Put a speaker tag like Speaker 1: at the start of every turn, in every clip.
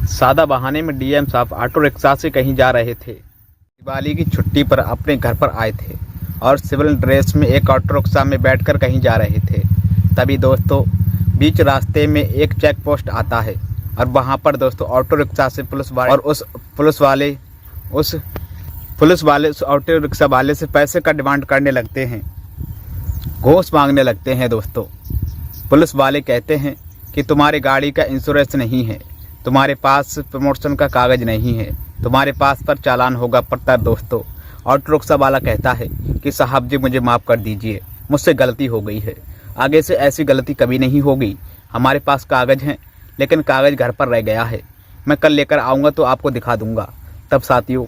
Speaker 1: सादा बहाने में डीएम साहब ऑटो रिक्शा से कहीं जा रहे थे। दिवाली की छुट्टी पर अपने घर पर आए थे और सिविल ड्रेस में एक ऑटो रिक्शा में बैठकर कहीं जा रहे थे। तभी दोस्तों बीच रास्ते में एक चेक पोस्ट आता है और वहाँ पर दोस्तों ऑटो रिक्शा से पुलिस वाले उस ऑटो रिक्शा वाले से पैसे का डिमांड करने लगते हैं, घूस मांगने लगते हैं। दोस्तों पुलिस वाले कहते हैं कि तुम्हारी गाड़ी का इंश्योरेंस नहीं है, तुम्हारे पास प्रमोशन का कागज नहीं है, तुम्हारे पास पर चालान होगा। पर दोस्तों ऑटो रिक्शा वाला कहता है कि साहब जी मुझे माफ़ कर दीजिए, मुझसे गलती हो गई है, आगे से ऐसी गलती कभी नहीं होगी। हमारे पास कागज हैं लेकिन कागज घर पर रह गया है, मैं कल लेकर आऊँगा तो आपको दिखा दूँगा। तब साथियों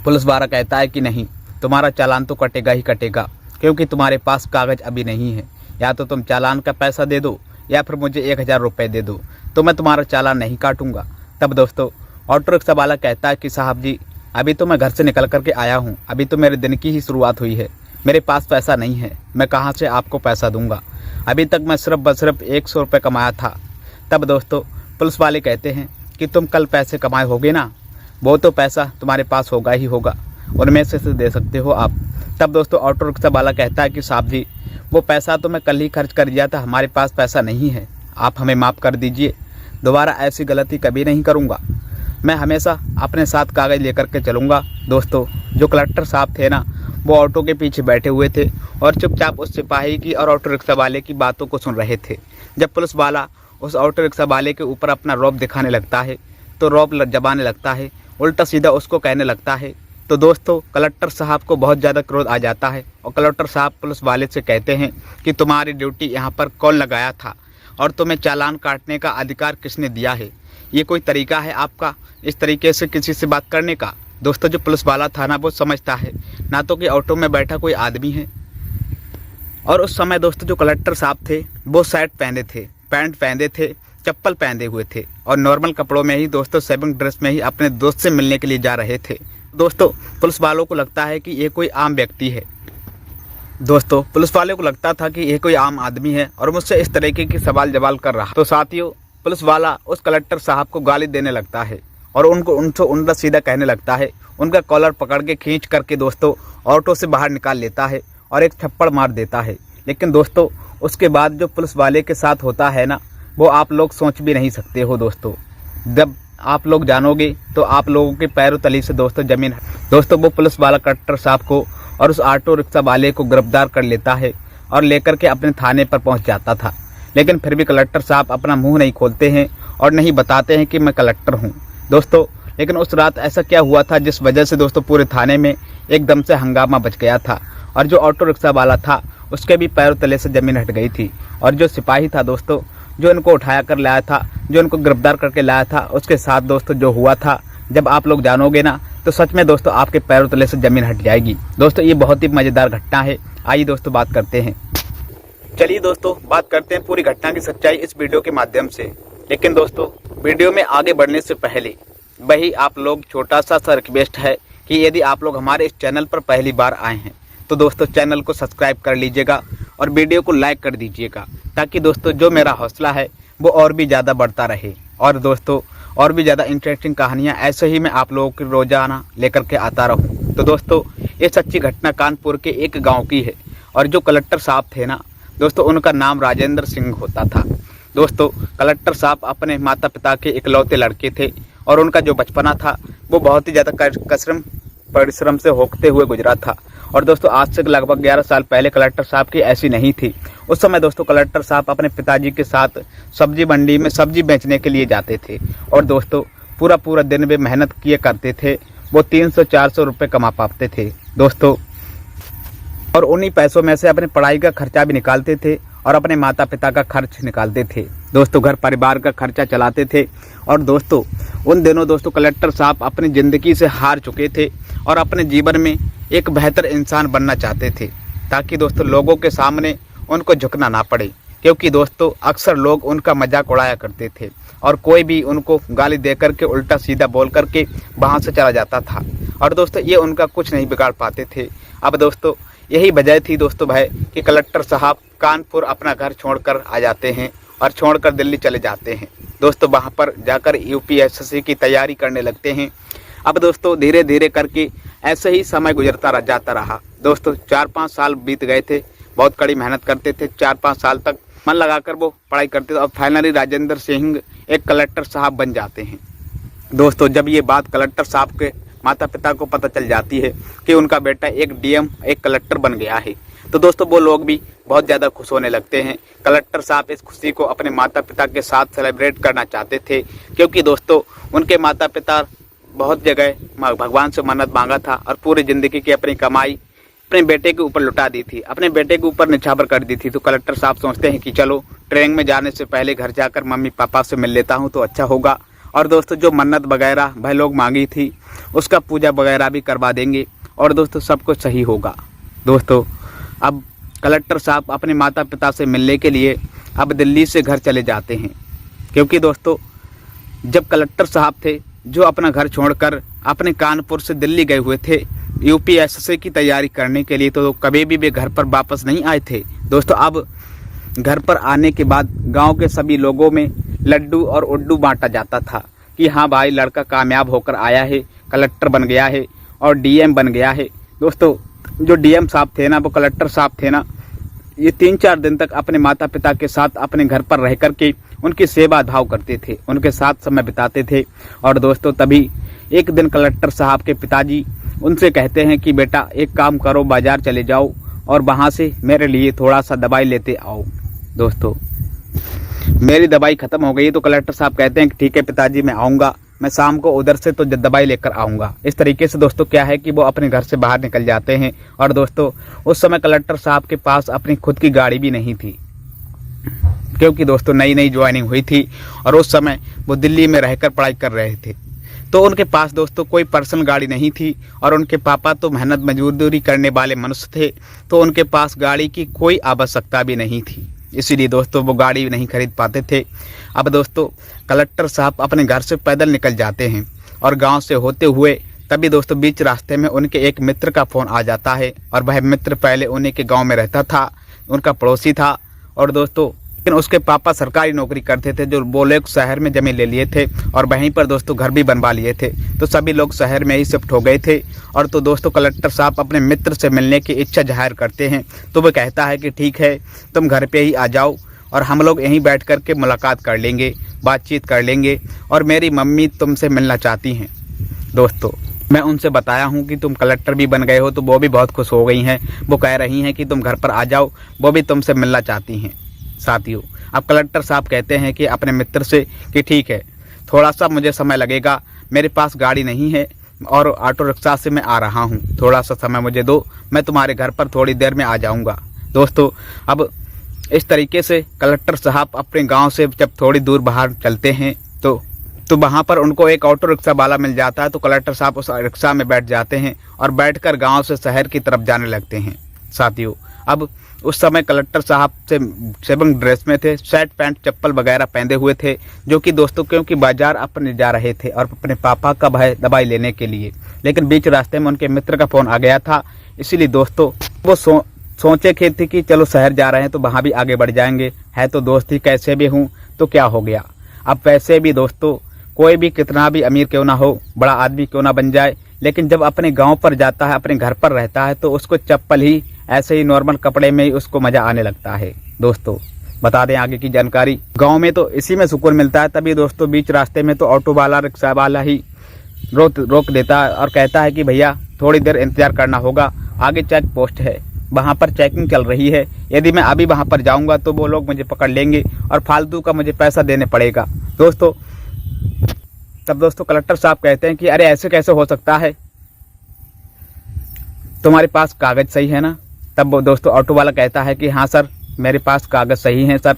Speaker 1: पुलिस वाला कहता है कि नहीं, तुम्हारा चालान तो कटेगा ही कटेगा, क्योंकि तुम्हारे पास कागज अभी नहीं है। या तो तुम चालान का पैसा दे दो या फिर मुझे 1000 रुपये दे दो, तो मैं तुम्हारा चालान नहीं काटूंगा। तब दोस्तों ऑटो रिक्शा वाला कहता है कि साहब जी अभी तो मैं घर से निकल करके आया हूँ, अभी तो मेरे दिन की ही शुरुआत हुई है, मेरे पास पैसा नहीं है, मैं कहाँ से आपको पैसा दूंगा, अभी तक मैं सिर्फ 100 रुपये कमाया था। तब दोस्तों पुलिस वाले कहते हैं कि तुम कल पैसे कमाए होगे ना, वो तो पैसा तुम्हारे पास होगा ही होगा, उनमें से दे सकते हो आप। तब दोस्तों ऑटो रिक्शा वाला कहता है कि साहब जी वो पैसा तो मैं कल ही खर्च कर दिया था, हमारे पास पैसा नहीं है, आप हमें माफ़ कर दीजिए, दोबारा ऐसी गलती कभी नहीं करूँगा, मैं हमेशा अपने साथ कागज़ लेकर के चलूँगा। दोस्तों जो कलेक्टर साहब थे ना, वो ऑटो के पीछे बैठे हुए थे और चुपचाप उस सिपाही की और ऑटो रिक्शा वाले की बातों को सुन रहे थे। जब पुलिस वाला उस ऑटो रिक्शा वाले के ऊपर अपना रौब दिखाने लगता है तो रौब जमाने लगता है, उल्टा सीधा उसको कहने लगता है। तो दोस्तों कलेक्टर साहब को बहुत ज़्यादा क्रोध आ जाता है और कलेक्टर साहब पुलिस वाले से कहते हैं कि तुम्हारी ड्यूटी यहाँ पर कौन लगाया था और तुम्हें चालान काटने का अधिकार किसने दिया है, ये कोई तरीका है आपका इस तरीके से किसी से बात करने का। दोस्तों जो पुलिस वाला था ना, वो समझता है ना तो कि ऑटो में बैठा कोई आदमी है। और उस समय दोस्तों जो कलेक्टर साहब थे वो शर्ट पहने थे, पैंट पहने थे, चप्पल पहने हुए थे और नॉर्मल कपड़ों में ही दोस्तों सेविंग ड्रेस में ही अपने दोस्त से मिलने के लिए जा रहे थे। दोस्तों पुलिस वालों को लगता है कि ये कोई आम व्यक्ति है, दोस्तों पुलिस वाले को लगता था कि ये कोई आम आदमी है और मुझसे इस तरीके की सवाल जवाब कर रहा। तो साथियों पुलिस वाला उस कलेक्टर साहब को गाली देने लगता है और उनको उल्टा सीधा कहने लगता है, उनका कॉलर पकड़ के खींच करके दोस्तों ऑटो से बाहर निकाल लेता है और एक थप्पड़ मार देता है। लेकिन दोस्तों उसके बाद जो पुलिस वाले के साथ होता है ना, वो आप लोग सोच भी नहीं सकते हो। दोस्तों जब आप लोग जानोगे तो आप लोगों के पैरों तली से दोस्तों जमीन। दोस्तों वो पुलिस वाला कलेक्टर साहब को और उस ऑटो रिक्शा वाले को गिरफ्तार कर लेता है और लेकर के अपने थाने पर पहुंच जाता था। लेकिन फिर भी कलेक्टर साहब अपना मुंह नहीं खोलते हैं और नहीं बताते हैं कि मैं कलेक्टर हूं। दोस्तों लेकिन उस रात ऐसा क्या हुआ था जिस वजह से दोस्तों पूरे थाने में एकदम से हंगामा बच गया था और जो ऑटो रिक्शा वाला था उसके भी पैरों तले से जमीन हट गई थी और जो सिपाही था दोस्तों जो इनको उठाया कर लाया था, जो इनको गिरफ्तार करके लाया था, उसके साथ दोस्तों जो हुआ था, जब आप लोग जानोगे ना तो सच में दोस्तों आपके पैरों तले से जमीन हट जाएगी। दोस्तों ये बहुत ही मज़ेदार घटना है, आइए दोस्तों बात करते हैं। चलिए दोस्तों बात करते हैं पूरी घटना की सच्चाई इस वीडियो के माध्यम से। लेकिन दोस्तों वीडियो में आगे बढ़ने से पहले वही आप लोग छोटा सा रिक्वेस्ट है कि यदि आप लोग हमारे इस चैनल पर पहली बार आए हैं तो दोस्तों चैनल को सब्सक्राइब कर लीजिएगा और वीडियो को लाइक कर दीजिएगा, ताकि दोस्तों जो मेरा हौसला है वो और भी ज़्यादा बढ़ता रहे और दोस्तों और भी ज़्यादा इंटरेस्टिंग कहानियाँ ऐसे ही मैं आप लोगों की रोज़ाना लेकर के आता रहूँ। तो दोस्तों ये सच्ची घटना कानपुर के एक गाँव की है और जो कलेक्टर साहब थे ना दोस्तों उनका नाम राजेंद्र सिंह होता था। दोस्तों कलेक्टर साहब अपने माता पिता के इकलौते लड़के थे और उनका जो बचपना था वो बहुत ही ज़्यादा परिश्रम से होते हुए गुजरा था। और दोस्तों आज से लगभग 11 साल पहले कलेक्टर साहब की ऐसी नहीं थी। उस समय दोस्तों कलेक्टर साहब अपने पिताजी के साथ सब्जी मंडी में सब्जी बेचने के लिए जाते थे और दोस्तों पूरा दिन वे मेहनत किए करते थे, वो 300-400 रुपये कमा पाते थे दोस्तों, और उन्हीं पैसों में से अपने पढ़ाई का खर्चा भी निकालते थे और अपने माता पिता का खर्च निकालते थे दोस्तों, घर परिवार का खर्चा चलाते थे। और दोस्तों उन दिनों दोस्तों कलेक्टर साहब अपनी ज़िंदगी से हार चुके थे और अपने जीवन में एक बेहतर इंसान बनना चाहते थे, ताकि दोस्तों लोगों के सामने उनको झुकना ना पड़े, क्योंकि दोस्तों अक्सर लोग उनका मजाक उड़ाया करते थे और कोई भी उनको गाली दे करके उल्टा सीधा बोल करके वहाँ से चला जाता था और दोस्तों ये उनका कुछ नहीं बिगाड़ पाते थे। अब दोस्तों यही वजह थी दोस्तों भाई कि कलेक्टर साहब कानपुर अपना घर छोड़कर आ जाते हैं और छोड़कर दिल्ली चले जाते हैं। दोस्तों वहाँ पर जाकर यूपीएससी की तैयारी करने लगते हैं। अब दोस्तों धीरे धीरे करके ऐसे ही समय गुजरता जाता रहा। दोस्तों 4-5 साल बीत गए थे, बहुत कड़ी मेहनत करते थे, 4-5 साल तक मन लगाकर वो पढ़ाई करते थे और फाइनली राजेंद्र सिंह एक कलेक्टर साहब बन जाते हैं। दोस्तों जब ये बात कलेक्टर साहब के माता पिता को पता चल जाती है कि उनका बेटा एक डीएम एक कलेक्टर बन गया है, तो दोस्तों वो लोग भी बहुत ज़्यादा खुश होने लगते हैं। कलेक्टर साहब इस खुशी को अपने माता पिता के साथ सेलिब्रेट करना चाहते थे, क्योंकि दोस्तों उनके माता पिता बहुत जगह भगवान से मन्नत मांगा था और पूरी ज़िंदगी की अपनी कमाई अपने बेटे के ऊपर लुटा दी थी, अपने बेटे के ऊपर निछावर कर दी थी। तो कलेक्टर साहब सोचते हैं कि चलो ट्रेनिंग में जाने से पहले घर जाकर मम्मी पापा से मिल लेता हूँ तो अच्छा होगा। और दोस्तों जो मन्नत वगैरह भाई लोग मांगी थी उसका पूजा वगैरह भी करवा देंगे और दोस्तों सब कुछ सही होगा। दोस्तों अब कलेक्टर साहब अपने माता पिता से मिलने के लिए अब दिल्ली से घर चले जाते हैं, क्योंकि दोस्तों जब कलेक्टर साहब थे जो अपना घर छोड़कर अपने कानपुर से दिल्ली गए हुए थे यूपीएससी की तैयारी करने के लिए, तो कभी भी वे घर पर वापस नहीं आए थे। दोस्तों अब घर पर आने के बाद गांव के सभी लोगों में लड्डू और उड्डू बांटा जाता था कि हाँ भाई लड़का कामयाब होकर आया है, कलेक्टर बन गया है और डीएम बन गया है। दोस्तों जो डीएम साहब थे ना, वो कलेक्टर साहब थे ना, ये 3-4 दिन तक अपने माता पिता के साथ अपने घर पर रह कर के उनकी सेवा भाव करते थे, उनके साथ समय बिताते थे। और दोस्तों तभी एक दिन कलेक्टर साहब के पिताजी उनसे कहते हैं कि बेटा एक काम करो, बाज़ार चले जाओ और वहाँ से मेरे लिए थोड़ा सा दवाई लेते आओ। दोस्तों मेरी दवाई ख़त्म हो गई, तो कलेक्टर साहब कहते हैं कि ठीक है पिताजी मैं आऊँगा, मैं शाम को उधर से तो दवाई लेकर आऊँगा। इस तरीके से दोस्तों क्या है कि वो अपने घर से बाहर निकल जाते हैं। और दोस्तों उस समय कलेक्टर साहब के पास अपनी खुद की गाड़ी भी नहीं थी, क्योंकि दोस्तों नई नई ज्वाइनिंग हुई थी और उस समय वो दिल्ली में रहकर पढ़ाई कर रहे थे। तो उनके पास दोस्तों कोई पर्सनल गाड़ी नहीं थी और उनके पापा तो मेहनत मजदूरी करने वाले मनुष्य थे, तो उनके पास गाड़ी की कोई आवश्यकता भी नहीं थी, इसीलिए दोस्तों वो गाड़ी नहीं खरीद पाते थे। अब दोस्तों कलेक्टर साहब अपने घर से पैदल निकल जाते हैं और गांव से होते हुए तभी दोस्तों बीच रास्ते में उनके एक मित्र का फ़ोन आ जाता है। और वह मित्र पहले उन्हीं के गांव में रहता था, उनका पड़ोसी था। और दोस्तों लेकिन उसके पापा सरकारी नौकरी करते थे, जो वो लोग शहर में ज़मीन ले लिए थे और वहीं पर दोस्तों घर भी बनवा लिए थे, तो सभी लोग शहर में ही शिफ्ट हो गए थे। और तो दोस्तों कलेक्टर साहब अपने मित्र से मिलने की इच्छा जाहिर करते हैं, तो वो कहता है कि ठीक है तुम घर पे ही आ जाओ और हम लोग यहीं बैठ कर के मुलाकात कर लेंगे, बातचीत कर लेंगे, और मेरी मम्मी तुमसे मिलना चाहती हैं। दोस्तों मैं उनसे बताया हूँ कि तुम कलेक्टर भी बन गए हो, तो वो भी बहुत खुश हो गई हैं, वो कह रही हैं कि तुम घर पर आ जाओ, वो भी तुमसे मिलना चाहती हैं। साथियों अब कलेक्टर साहब कहते हैं कि अपने मित्र से कि ठीक है थोड़ा सा मुझे समय लगेगा, मेरे पास गाड़ी नहीं है और ऑटो रिक्शा से मैं आ रहा हूँ, थोड़ा सा समय मुझे दो, मैं तुम्हारे घर पर थोड़ी देर में आ जाऊँगा। दोस्तों अब इस तरीके से कलेक्टर साहब अपने गांव से जब थोड़ी दूर बाहर चलते हैं तो वहाँ पर उनको एक ऑटो रिक्शा वाला मिल जाता है, तो कलेक्टर साहब उस रिक्शा में बैठ जाते हैं और बैठकर गांव से शहर की तरफ जाने लगते हैं। साथियों अब उस समय कलेक्टर साहब से सेविंग ड्रेस में थे, शर्ट पैंट चप्पल वगैरह पहने हुए थे, जो कि दोस्तों क्योंकि बाजार अपने जा रहे थे और अपने पापा का दवाई लेने के लिए। लेकिन बीच रास्ते में उनके मित्र का फ़ोन आ गया था, इसीलिए दोस्तों वो सोचे थे कि चलो शहर जा रहे हैं तो वहाँ भी आगे बढ़ जाएंगे, है तो दोस्त ही कैसे भी हूँ तो क्या हो गया। अब वैसे भी दोस्तों कोई भी कितना भी अमीर क्यों ना हो, बड़ा आदमी क्यों ना बन जाए, लेकिन जब अपने गांव पर जाता है, अपने घर पर रहता है, तो उसको चप्पल ही ऐसे ही नॉर्मल कपड़े में ही उसको मज़ा आने लगता है। दोस्तों बता दें आगे की जानकारी, गांव में तो इसी में सुकून मिलता है। तभी दोस्तों बीच रास्ते में तो ऑटो वाला रिक्शा वाला ही रोक देता है और कहता है कि भैया थोड़ी देर इंतज़ार करना होगा, आगे चेक पोस्ट है, वहाँ पर चेकिंग चल रही है, यदि मैं अभी वहाँ पर जाऊँगा तो वो लोग मुझे पकड़ लेंगे और फालतू का मुझे पैसा देने पड़ेगा। दोस्तों तब दोस्तों कलेक्टर साहब कहते हैं कि अरे ऐसे कैसे हो सकता है, तुम्हारे पास कागज़ सही है ना। तब वो दोस्तों ऑटो वाला कहता है कि हाँ सर मेरे पास कागज़ सही हैं सर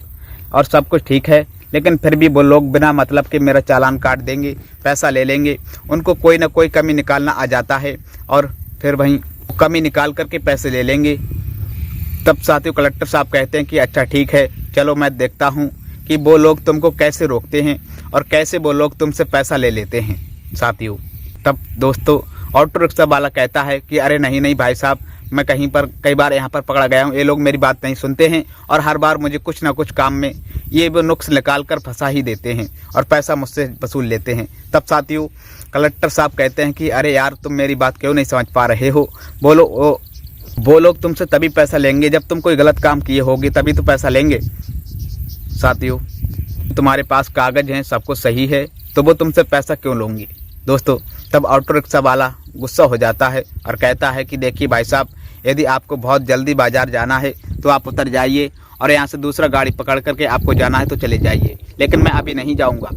Speaker 1: और सब कुछ ठीक है, लेकिन फिर भी वो लोग बिना मतलब के मेरा चालान काट देंगे, पैसा ले लेंगे, उनको कोई ना कोई कमी निकालना आ जाता है और फिर वहीं कमी निकाल करके पैसे ले लेंगे। तब साथियों कलेक्टर साहब कहते हैं कि अच्छा ठीक है, चलो मैं देखता हूँ कि वो लोग तुमको कैसे रोकते हैं और कैसे वो लोग तुमसे पैसा ले लेते हैं। साथियों तब दोस्तों ऑटो रिक्शा वाला कहता है कि अरे नहीं भाई साहब, मैं कहीं पर कई बार यहाँ पर पकड़ा गया हूँ। ये लोग मेरी बात नहीं सुनते हैं और हर बार मुझे कुछ ना कुछ काम में ये वो नुक्स निकाल कर फंसा ही देते हैं और पैसा मुझसे वसूल लेते हैं। तब साथियों कलेक्टर साहब कहते हैं कि अरे यार तुम मेरी बात क्यों नहीं समझ पा रहे हो, वो लोग तुमसे तभी पैसा लेंगे जब तुम कोई गलत काम किए होगे, तभी तो पैसा लेंगे। साथियों तुम्हारे पास कागज़ हैं, सब कुछ सही है, तो वो तुमसे पैसा क्यों लेंगे। दोस्तों तब ऑटो रिक्शा वाला गुस्सा हो जाता है और कहता है कि देखिए भाई साहब, यदि आपको बहुत जल्दी बाज़ार जाना है तो आप उतर जाइए और यहाँ से दूसरा गाड़ी पकड़ करके आपको जाना है तो चले जाइए, लेकिन मैं अभी नहीं जाऊँगा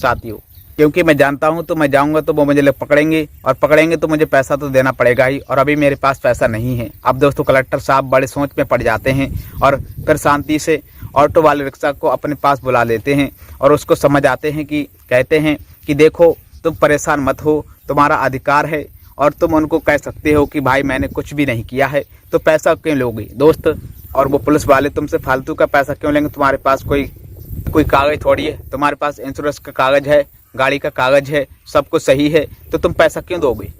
Speaker 1: साथियों, क्योंकि मैं जानता हूँ तो मैं जाऊँगा तो वो मुझे लोग पकड़ेंगे और पकड़ेंगे तो मुझे पैसा तो देना पड़ेगा ही, और अभी मेरे पास पैसा नहीं है। अब दोस्तों कलेक्टर साहब बड़े सोच में पड़ जाते हैं और फिर शांति से ऑटो वाले रिक्शा को अपने पास बुला लेते हैं और उसको समझ आते हैं कि कहते हैं कि देखो तुम परेशान मत हो, तुम्हारा अधिकार है और तुम उनको कह सकते हो कि भाई मैंने कुछ भी नहीं किया है, तो पैसा क्यों लोगे दोस्त। और वो पुलिस वाले तुमसे फालतू का पैसा क्यों लेंगे, तुम्हारे पास कोई कागज़ थोड़ी है, तुम्हारे पास इंश्योरेंस का कागज़ है, गाड़ी का कागज़ है, सब कुछ सही है, तो तुम पैसा क्यों दोगे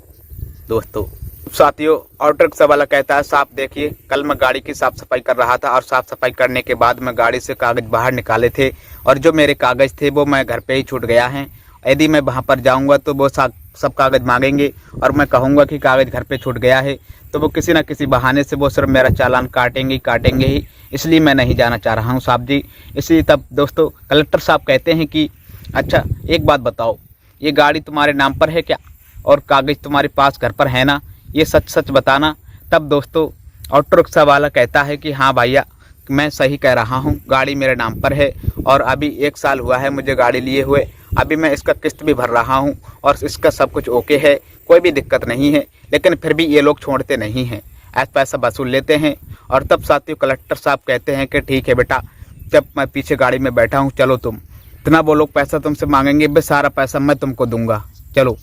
Speaker 1: दोस्तों। साथियों ऑटो रिक्शा वाला कहता है साहब देखिए, कल मैं गाड़ी की साफ़ सफाई कर रहा था और साफ़ सफाई करने के बाद मैं गाड़ी से कागज़ बाहर निकाले थे और जो मेरे कागज़ थे वो मैं घर पे ही छूट गया है। यदि मैं वहाँ पर जाऊँगा तो वो सब कागज़ मांगेंगे और मैं कहूँगा कि कागज़ घर पे छूट गया है, तो वो किसी न किसी बहाने से वो सिर्फ मेरा चालान काटेंगे ही, इसलिए मैं नहीं जाना चाह रहा हूँ साहब जी। इसलिए तब दोस्तों कलेक्टर साहब कहते हैं कि अच्छा एक बात बताओ, ये गाड़ी तुम्हारे नाम पर है क्या और कागज़ तुम्हारे पास घर पर है ना, ये सच बताना। तब दोस्तों ऑटो रिक्शा वाला कहता है कि हाँ भैया मैं सही कह रहा हूँ, गाड़ी मेरे नाम पर है और अभी 1 साल हुआ है मुझे गाड़ी लिए हुए, अभी मैं इसका किस्त भी भर रहा हूँ और इसका सब कुछ ओके है, कोई भी दिक्कत नहीं है, लेकिन फिर भी ये लोग छोड़ते नहीं हैं, ऐसा पैसा वसूल लेते हैं। और तब साथियों कलेक्टर साहब कहते हैं कि ठीक है बेटा, जब मैं पीछे गाड़ी में बैठा हूँ, चलो तुम इतना वो लोग पैसा तुमसे मांगेंगे, बस सारा पैसा मैं तुमको दूंगा, चलो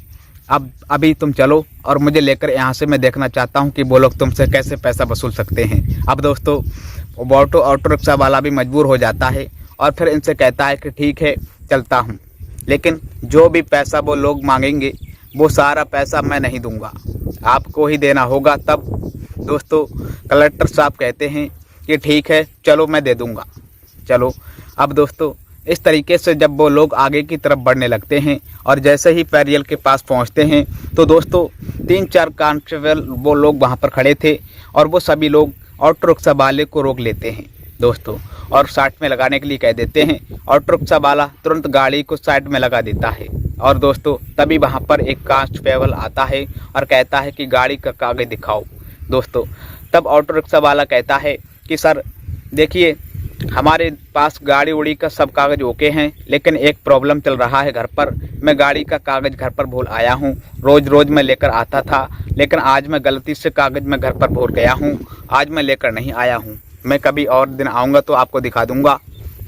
Speaker 1: अब अभी तुम चलो और मुझे लेकर यहाँ से, मैं देखना चाहता हूँ कि वो लोग तुमसे कैसे पैसा वसूल सकते हैं। अब दोस्तों ऑटो रिक्शा वाला भी मजबूर हो जाता है और फिर इनसे कहता है कि ठीक है चलता हूँ, लेकिन जो भी पैसा वो लोग मांगेंगे वो सारा पैसा मैं नहीं दूंगा, आपको ही देना होगा। तब दोस्तों कलेक्टर साहब कहते हैं कि ठीक है चलो मैं दे दूंगा, चलो। अब दोस्तों इस तरीके से जब वो लोग आगे की तरफ बढ़ने लगते हैं और जैसे ही पैरियल के पास पहुंचते हैं तो दोस्तों 3-4 कांस्टेबल वो लोग वहां पर खड़े थे और वो सभी लोग ऑटो रिक्शा वाले को रोक लेते हैं दोस्तों और साइड में लगाने के लिए कह देते हैं। ऑटो रिक्शा वाला तुरंत गाड़ी को साइड में लगा देता है और दोस्तों तभी वहां पर एक कांस्टेबल आता है और कहता है कि गाड़ी का कागज़ दिखाओ दोस्तों। तब ऑटो रिक्शा वाला कहता है कि सर देखिए, हमारे पास गाड़ी उड़ी का सब कागज़ ओके हैं, लेकिन एक प्रॉब्लम चल रहा है घर पर, मैं गाड़ी का कागज़ घर पर भूल आया हूँ, रोज़ मैं लेकर आता था, लेकिन आज मैं गलती से कागज़ मैं घर पर भूल गया हूँ, आज मैं लेकर नहीं आया हूँ, मैं कभी और दिन आऊँगा तो आपको दिखा दूँगा।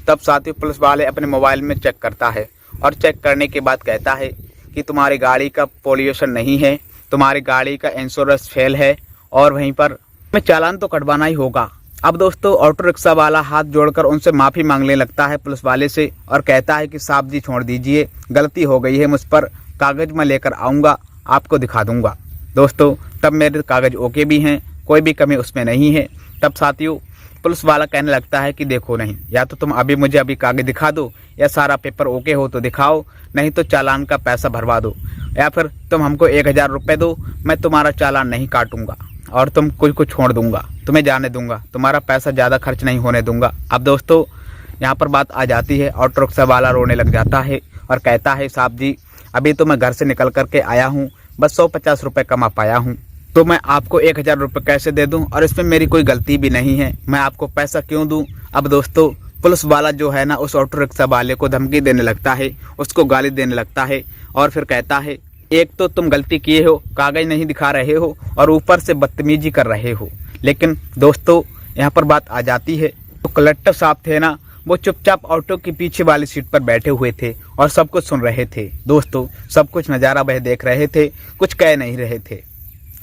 Speaker 1: तब साथियों पुलिस वाले अपने मोबाइल में चेक करता है और चेक करने के बाद कहता है कि तुम्हारी गाड़ी का पोल्यूशन नहीं है, तुम्हारी गाड़ी का इंश्योरेंस फेल है और वहीं पर मैं चालान तो कटवाना ही होगा। अब दोस्तों ऑटो रिक्शा वाला हाथ जोड़कर उनसे माफ़ी मांगने लगता है पुलिस वाले से और कहता है कि साहब जी छोड़ दीजिए, गलती हो गई है मुझ पर, कागज़ मैं लेकर आऊँगा, आपको दिखा दूँगा। दोस्तों तब मेरे कागज़ ओके भी हैं, कोई भी कमी उसमें नहीं है। तब साथियों पुलिस वाला कहने लगता है कि देखो नहीं, या तो तुम अभी मुझे अभी कागज़ दिखा दो, या सारा पेपर ओके हो तो दिखाओ, नहीं तो चालान का पैसा भरवा दो, या फिर तुम हमको 1000 रुपये दो, मैं तुम्हारा चालान नहीं काटूंगा और तुम कुछ छोड़ दूंगा, तुम्हें जाने दूंगा, तुम्हारा पैसा ज़्यादा खर्च नहीं होने दूंगा। अब दोस्तों यहाँ पर बात आ जाती है, ऑटो रिक्शा वाला रोने लग जाता है और कहता है साहब जी अभी तो मैं घर से निकल करके आया हूँ, बस 150 रुपये कमा पाया हूँ, तो मैं आपको 1000 रुपये कैसे दे दूं, और इसमें मेरी कोई गलती भी नहीं है, मैं आपको पैसा क्यों दूं। अब दोस्तों पुलिस वाला जो है ना उस ऑटो रिक्शा वाले को धमकी देने लगता है, उसको गाली देने लगता है और फिर कहता है एक तो तुम गलती किए हो, कागज़ नहीं दिखा रहे हो और ऊपर से बदतमीजी कर रहे हो। लेकिन दोस्तों यहाँ पर बात आ जाती है, तो कलेक्टर साहब थे ना, वो चुपचाप ऑटो की पीछे वाली सीट पर बैठे हुए थे और सब कुछ सुन रहे थे दोस्तों, सब कुछ नज़ारा वह देख रहे थे, कुछ कह नहीं रहे थे।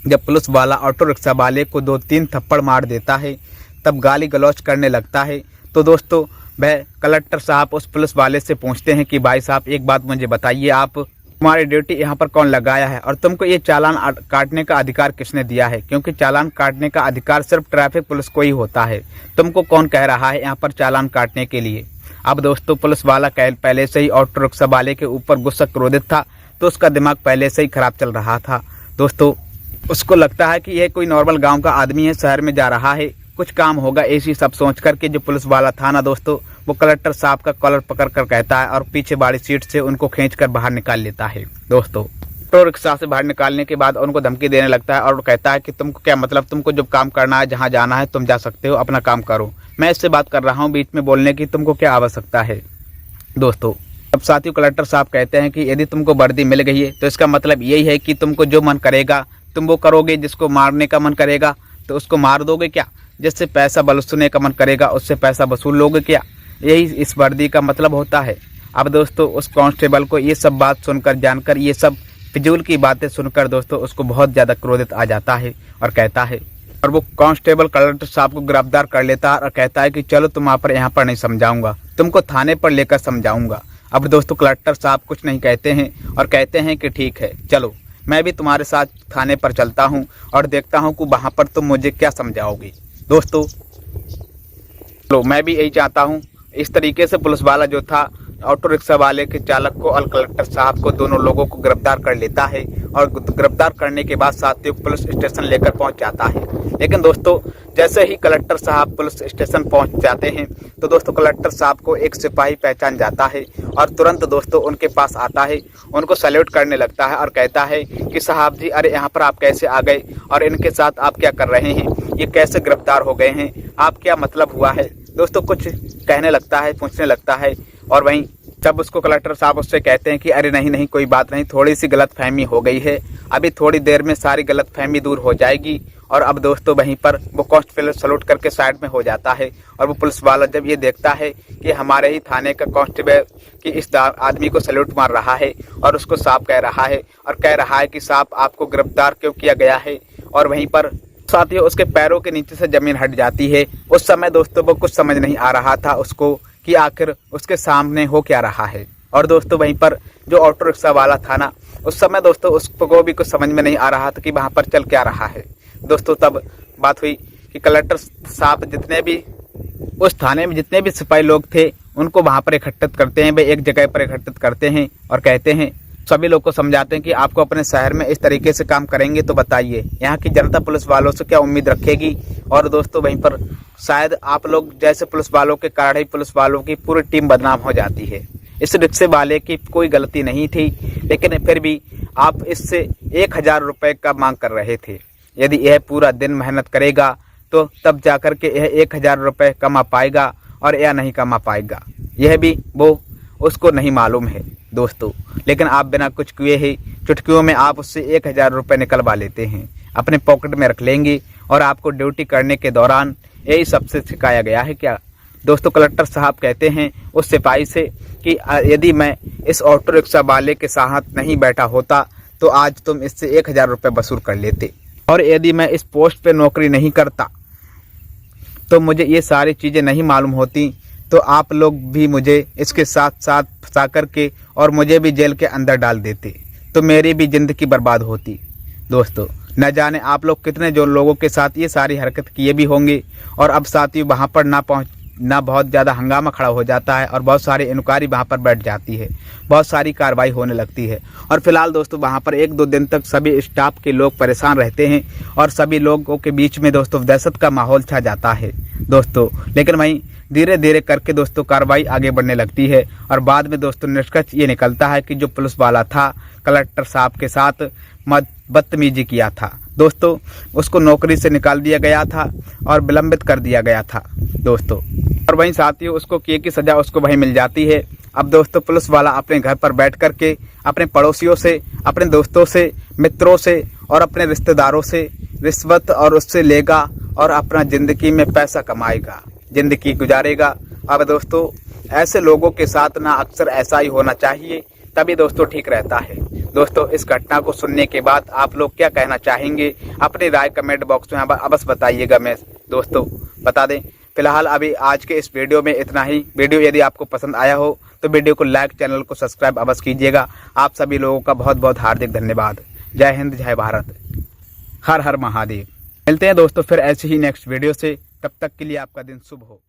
Speaker 1: जब पुलिस वाला ऑटो रिक्शा वाले को 2-3 थप्पड़ मार देता है, तब गाली गलौज करने लगता है, तो दोस्तों वह कलेक्टर साहब उस पुलिस वाले से पूछते हैं कि भाई साहब एक बात मुझे बताइए, आप तुम्हारी ड्यूटी यहाँ पर कौन लगाया है और तुमको ये चालान काटने का अधिकार किसने दिया है, क्योंकि चालान काटने का अधिकार सिर्फ ट्रैफिक पुलिस को ही होता है। तुमको कौन कह रहा है यहाँ पर चालान काटने के लिए। अब दोस्तों पुलिस वाला पहले से ही ऑटो रिक्शा वाले के ऊपर गुस्सा क्रोधित था, तो उसका दिमाग पहले से ही खराब चल रहा था। दोस्तों उसको लगता है कि यह कोई नॉर्मल गाँव का आदमी है, शहर में जा रहा है, कुछ काम होगा, ऐसी सब सोच करके जो पुलिस वाला था ना दोस्तों, वो कलेक्टर साहब का कॉलर पकड़ कर कहता है और पीछे वाली सीट से उनको खींच कर बाहर निकाल लेता है। दोस्तों ऑटो रिक्शा से बाहर निकालने के बाद उनको धमकी देने लगता है और कहता है कि तुमको क्या मतलब, तुमको जब काम करना है, जहाँ जाना है तुम जा सकते हो, अपना काम करो, मैं इससे बात कर रहा हूँ, बीच में बोलने की तुमको क्या आवश्यकता है। दोस्तों अब साथियों कलेक्टर साहब कहते हैं कि यदि तुमको वर्दी मिल गई है तो इसका मतलब यही है कि तुमको जो मन करेगा तुम वो करोगे, जिसको मारने का मन करेगा तो उसको मार दोगे क्या, जिससे पैसा वसूलने का मन करेगा उससे पैसा वसूल लोगे क्या, यही इस वर्दी का मतलब होता है। अब दोस्तों उस कांस्टेबल को ये सब बात सुनकर, जानकर, ये सब फिजूल की बातें सुनकर दोस्तों उसको बहुत ज़्यादा क्रोधित आ जाता है और कहता है, और वो कांस्टेबल कलेक्टर साहब को गिरफ्तार कर लेता है और कहता है कि चलो तुम यहाँ पर नहीं समझाऊंगा, तुमको थाने पर लेकर समझाऊंगा। अब दोस्तों कलेक्टर साहब कुछ नहीं कहते हैं और कहते हैं कि ठीक है, चलो मैं भी तुम्हारे साथ थाने पर चलता हूँ और देखता हूँ कि वहाँ पर तुम मुझे क्या समझाओगे। दोस्तों चलो मैं भी यही चाहता हूँ। इस तरीके से पुलिस वाला जो था ऑटो रिक्शा वाले के चालक को और कलेक्टर साहब को, दोनों लोगों को गिरफ्तार कर लेता है और गिरफ्तार करने के बाद साथियों पुलिस स्टेशन लेकर पहुंच जाता है। लेकिन दोस्तों जैसे ही कलेक्टर साहब पुलिस स्टेशन पहुंच जाते हैं तो दोस्तों कलेक्टर साहब को एक सिपाही पहचान जाता है और तुरंत दोस्तों उनके पास आता है, उनको सैल्यूट करने लगता है और कहता है कि साहब जी, अरे यहाँ पर आप कैसे आ गए और इनके साथ आप क्या कर रहे हैं, ये कैसे गिरफ्तार हो गए हैं, आप क्या मतलब हुआ है। दोस्तों कुछ कहने लगता है, पूछने लगता है और वहीं जब उसको कलेक्टर साहब उससे कहते हैं कि अरे नहीं नहीं कोई बात नहीं, थोड़ी सी गलतफहमी हो गई है, अभी थोड़ी देर में सारी गलतफहमी दूर हो जाएगी। और अब दोस्तों वहीं पर वो कांस्टेबल सलूट करके साइड में हो जाता है और वो पुलिस वाला जब ये देखता है कि हमारे ही थाने का कांस्टेबल कि इस आदमी को सलूट मार रहा है और उसको साहब कह रहा है और कह रहा है कि साहब आपको गिरफ्तार क्यों किया गया है, और वहीं पर साथियों उसके पैरों के नीचे से जमीन हट जाती है। उस समय दोस्तों वो कुछ समझ नहीं आ रहा था उसको कि आखिर उसके सामने हो क्या रहा है। और दोस्तों वहीं पर जो ऑटो रिक्शा वाला था ना, उस समय दोस्तों उसको भी कुछ समझ में नहीं आ रहा था कि वहाँ पर चल क्या रहा है। दोस्तों तब बात हुई कि कलेक्टर साहब जितने भी उस थाने में जितने भी सिपाही लोग थे उनको वहाँ पर इकट्ठित करते हैं, वे एक जगह पर इकट्ठित करते हैं और कहते हैं, सभी लोग को समझाते हैं कि आपको अपने शहर में इस तरीके से काम करेंगे तो बताइए यहाँ की जनता पुलिस वालों से क्या उम्मीद रखेगी। और दोस्तों वहीं पर शायद आप लोग जैसे पुलिस वालों के कारण ही पुलिस वालों की पूरी टीम बदनाम हो जाती है। इस रिक्शे वाले की कोई गलती नहीं थी, लेकिन फिर भी आप इससे 1000 रुपये का मांग कर रहे थे। यदि यह पूरा दिन मेहनत करेगा तो तब जाकर के यह 1000 रुपये कमा पाएगा और यह नहीं कमा पाएगा, यह भी वो उसको नहीं मालूम है दोस्तों। लेकिन आप बिना कुछ किए ही चुटकियों में आप उससे 1000 रुपये निकलवा लेते हैं, अपने पॉकेट में रख लेंगे और आपको ड्यूटी करने के दौरान यही सबसे सिखाया गया है क्या। दोस्तों कलेक्टर साहब कहते हैं उस सिपाही से कि यदि मैं इस ऑटो रिक्शा वाले के साथ नहीं बैठा होता तो आज तुम इससे 1000 रुपये वसूल कर लेते, और यदि मैं इस पोस्ट पे नौकरी नहीं करता तो मुझे ये सारी चीज़ें नहीं मालूम होती, तो आप लोग भी मुझे इसके साथ साथ फंसा करके और मुझे भी जेल के अंदर डाल देते, तो मेरी भी ज़िंदगी बर्बाद होती। दोस्तों न जाने आप लोग कितने जो लोगों के साथ ये सारी हरकत किए भी होंगे। और अब साथी वहाँ पर ना बहुत ज़्यादा हंगामा खड़ा हो जाता है और बहुत सारी इंक्वायरी वहाँ पर बैठ जाती है, बहुत सारी कार्रवाई होने लगती है। और फिलहाल दोस्तों वहाँ पर 1-2 दिन तक सभी स्टाफ के लोग परेशान रहते हैं और सभी लोगों के बीच में दोस्तों दहशत का माहौल छा जाता है दोस्तों। लेकिन वहीं धीरे धीरे करके दोस्तों कार्रवाई आगे बढ़ने लगती है और बाद में दोस्तों निष्कर्ष ये निकलता है कि जो पुलिस वाला था कलेक्टर साहब के साथ बदतमीजी किया था दोस्तों, उसको नौकरी से निकाल दिया गया था और विलंबित कर दिया गया था दोस्तों। और वहीं साथियों उसको किए की सज़ा उसको वहीं मिल जाती है। अब दोस्तों पुलिस वाला अपने घर पर बैठ कर के अपने पड़ोसियों से, अपने दोस्तों से, मित्रों से और अपने रिश्तेदारों से रिश्वत और उससे लेगा और अपना ज़िंदगी में पैसा कमाएगा, ज़िंदगी गुजारेगा। अब दोस्तों ऐसे लोगों के साथ ना अक्सर ऐसा ही होना चाहिए, तभी दोस्तों ठीक रहता है। दोस्तों इस घटना को सुनने के बाद आप लोग क्या कहना चाहेंगे, अपनी राय कमेंट बॉक्स में अवश्य बताइएगा। मैं दोस्तों बता दें फिलहाल अभी आज के इस वीडियो में इतना ही। वीडियो यदि आपको पसंद आया हो तो वीडियो को लाइक, चैनल को सब्सक्राइब अवश्य कीजिएगा। आप सभी लोगों का बहुत बहुत हार्दिक धन्यवाद। जय हिंद, जय भारत, हर हर महादेव। मिलते हैं दोस्तों फिर ऐसे ही नेक्स्ट वीडियो से। तब तक के लिए आपका दिन शुभ हो।